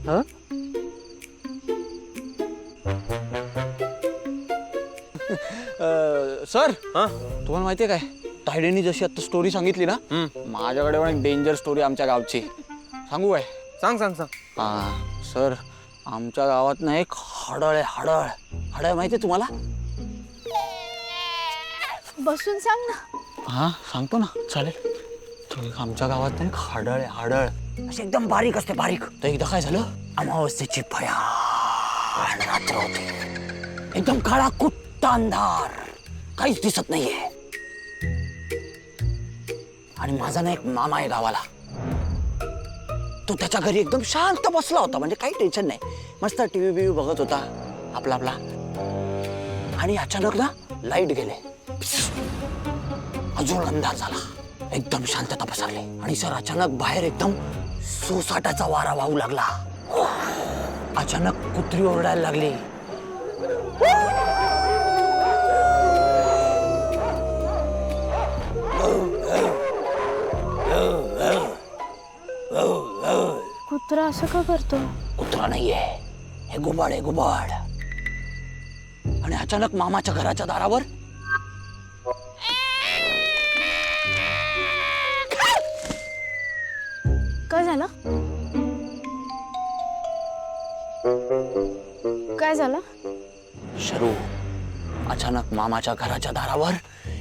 हं? सर तुम्हाला माहितीये काय तायडेनी जशी आता स्टोरी सांगितली ना माझ्याकडे पण एक डेंजर स्टोरी आमच्या गावची सांगू काय? सांग सांग सांग. हा सर आमच्या गावात ना एक हडळ आहे हडळ हडळ माहितीये तुम्हाला? बसून सांग ना. हा सांगतो ना चालेल. तो एक आमच्या गावात ना एक हडळ आहे हडळ अशी एकदम बारीक असते बारीक. तर एकदा काय झालं अमावस्येची भयान रात्र होती एकदम काळा कुट्टा अंधार काहीच दिसत नाहीये. आणि माझा ना एक मामा आहे गावाला. तो त्याच्या घरी एकदम शांत बसला होता म्हणजे काही टेन्शन नाही मस्त टीव्ही बिव्ही बघत होता आपला आपला. आणि अचानक ना लाईट गेले अजून अंधार झाला एकदम शांतता पसरली. आणि सर अचानक बाहेर एकदम सोसाटाचा वारा वाहू लागला. अचानक कुत्री ओरडायला लागली. कुत्रा असं का करतो? कुत्रा नाहीये हे गुबाड आहे गुबाड. आणि अचानक मामाच्या घराच्या दारावर काय झालं? काय झालं? शरू अचानक मामाच्या घराच्या दारावर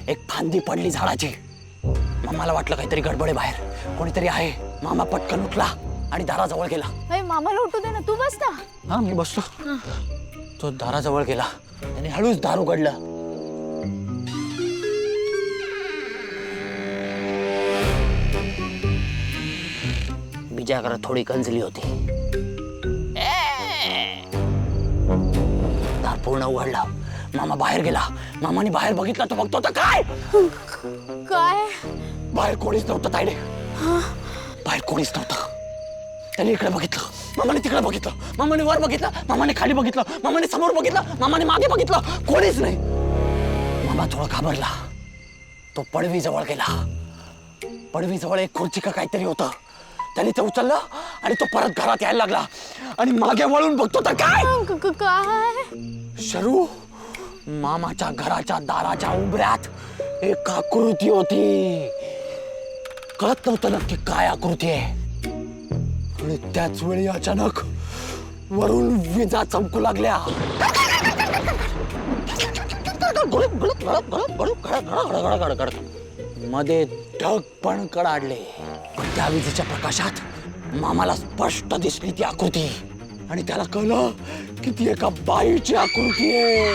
एक फांदी पडली झाडाची. मामाला वाटलं काहीतरी गडबड आहे बाहेर कोणीतरी आहे. मामा पटकन उठला आणि दाराजवळ गेला. अरे मामाला उठू दे ना तू बस ना. हा मी बसलो. तो दाराजवळ गेला त्याने हळूच दार उघडलं. बिजा घरात थोडी कंजली होती. दार पूर्ण उघडला. मामा बाहेर गेला. मामाने बाहेर बघितलं तर बघतो तर काय काय? बाहेर कोणीच नव्हतं तायडे. बाहेर कोणीच नव्हतं. त्याने इकडे बघितलं मामाने तिकडे बघितलं मामाने वर बघितलं मामाने खाली बघितलं मामाने समोर बघितलं मामाने मागे बघितलं कोणीच नाही. मामा थोडा घाबरला. तो पडवीजवळ गेला. पडवीजवळ एक खुर्ची का काहीतरी होतं. त्याने ते उचललं आणि तो परत घरात यायला लागला. आणि मागे वळून बघतो तर काय काय? शरू मामाच्या घराच्या दाराच्या उंबऱ्यात एक आकृती होती. कळत नव्हतं नक्की काय आकृती आहे. आणि त्याच वेळी अचानक वरून विजा चमकू लागल्या. मध्ये ढग पण कडाडले. त्या विजेच्या प्रकाशात मामाला स्पष्ट दिसली ती आकृती. आणि त्याला कळलं की ती एका बाईची आकृती आहे.